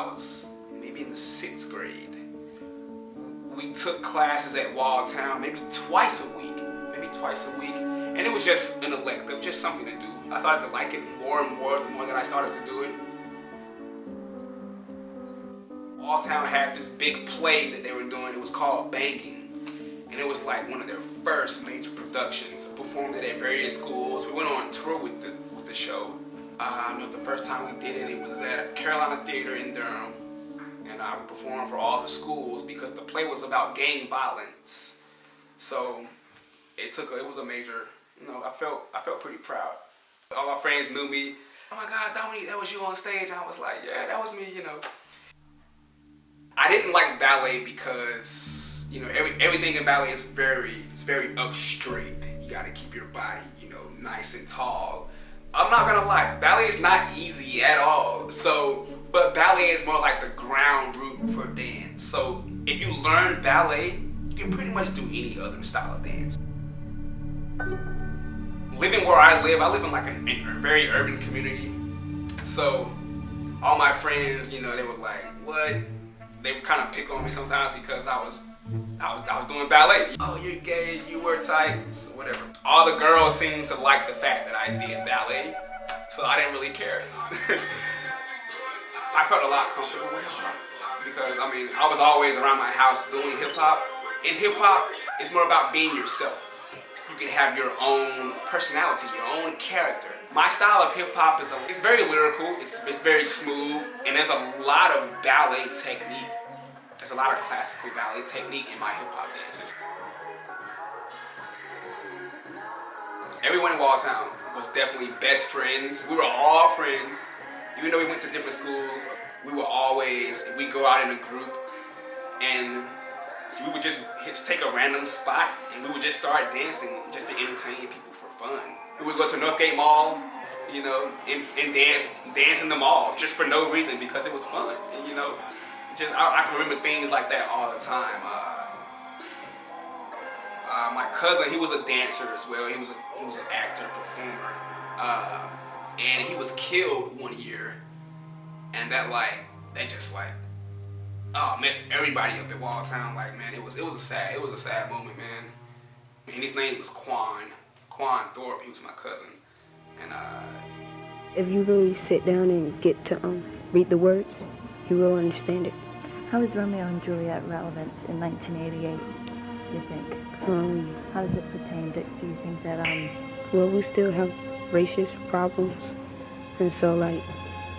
I was maybe in the 6th grade. We took classes at Walltown maybe twice a week, and it was just an elective, just something to do. I started to like it more and more the more that I started to do it. Walltown had this big play that they were doing. It was called Banging, and it was like one of their first major productions. Performed it at various schools. We went on tour with the show. I remember the first time we did it, it was at a Carolina Theater in Durham, and we performed for all the schools because the play was about gang violence. So it was a major, I felt pretty proud. All my friends knew me. Oh my God, Dominique, that was you on stage. And I was like, yeah, that was me, I didn't like ballet because, everything in ballet is very up straight. You gotta keep your body, nice and tall. I'm not gonna lie, ballet is not easy at all. But ballet is more like the ground root for dance. So if you learn ballet, you can pretty much do any other style of dance. Living where I live in like a very urban community. So all my friends, they were like, what? They would kind of pick on me sometimes because I was doing ballet. Oh, you're gay, you wear tights, whatever. All the girls seemed to like the fact that I did ballet, so I didn't really care. I felt a lot comfortable with hip-hop because, I was always around my house doing hip-hop. In hip-hop, it's more about being yourself. You can have your own personality, your own character. My style of hip-hop it's very lyrical, it's very smooth, and there's a lot of ballet technique. There's a lot of classical ballet technique in my hip-hop dances. Everyone in Walltown was definitely best friends. We were all friends. Even though we went to different schools, we'd go out in a group and we would just take a random spot and we would just start dancing just to entertain people for fun. We would go to Northgate Mall, and dance in the mall just for no reason because it was fun. And, I can remember things like that all the time. My cousin, he was a dancer as well. He was an actor, performer, and he was killed one year, and that just messed everybody up at Walltown. Like, man, it was a sad moment, man. And his name was Quan Thorpe. He was my cousin, and if you really sit down and get to read the words, you will understand it. How is Romeo and Juliet relevant in 1988, do you think? How does it pertain to, do you think that, Well, we still have racist problems, and so,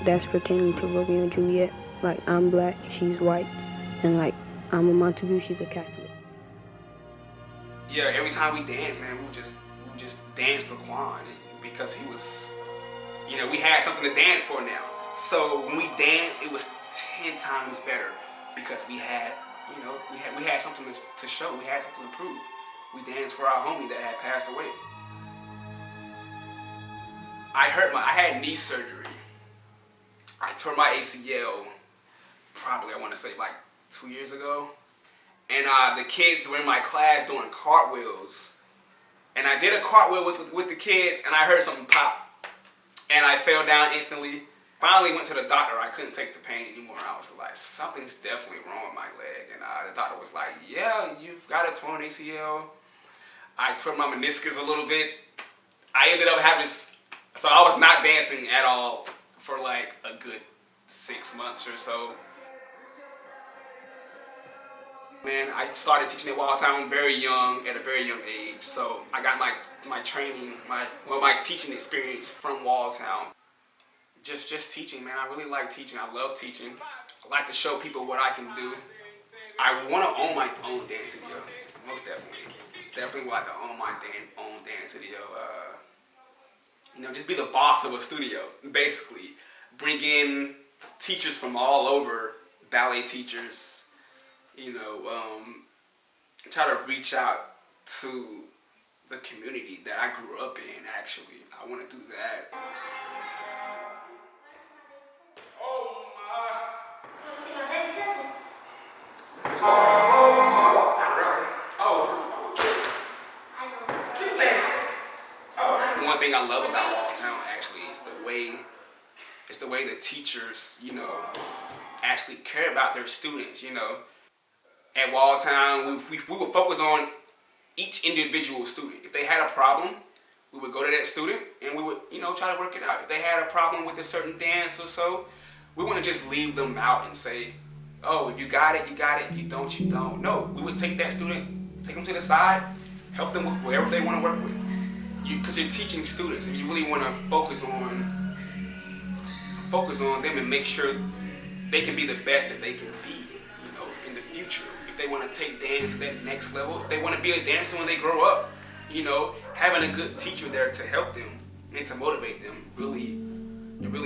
that's pertaining to Romeo and Juliet. I'm black, she's white, and, I'm a Montague, she's a Catholic. Yeah, every time we dance, man, we would just dance for Quan because he was, we had something to dance for now. So when we danced, it was 10 times better because we had something to show. We had something to prove. We danced for our homie that had passed away. I had knee surgery. I tore my ACL probably, I want to say 2 years ago. And the kids were in my class doing cartwheels. And I did a cartwheel with the kids, and I heard something pop. And I fell down instantly. Finally went to the doctor. I couldn't take the pain anymore. I was like, something's definitely wrong with my leg. And the doctor was like, yeah, you've got a torn ACL. I tore my meniscus a little bit. I ended up so I was not dancing at all for a good 6 months or so. Man, I started teaching at Walltown at a very young age. So I got my training, my teaching experience from Walltown. Just teaching, man. I really like teaching. I love teaching. I like to show people what I can do. I want to own my own dance studio, most definitely. Definitely want to own my own dance studio. Just be the boss of a studio, basically. Bring in teachers from all over, ballet teachers. Try to reach out to the community that I grew up in, actually. I want to do that. Oh, my. You see my baby cousin? One thing I love about Walltown, actually, is the way the teachers, actually care about their students, you know. At Walltown, we would focus on each individual student. If they had a problem, we would go to that student and we would, you know, try to work it out. If they had a problem with a certain dance or so, we wouldn't just leave them out and say, oh, if you got it, you got it. If you don't, you don't. No, we would take that student, take them to the side, help them with whatever they want to work with. Because you're teaching students and you really want to focus on them and make sure they can be the best that they can be, you know, in the future. If they want to take dance to that next level, if they want to be a dancer when they grow up, you know, having a good teacher there to help them and to motivate them really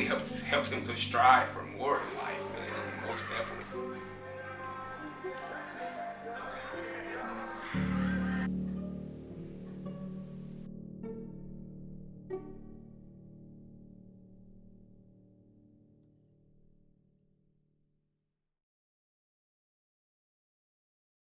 helps them to strive for more in life, man, most definitely.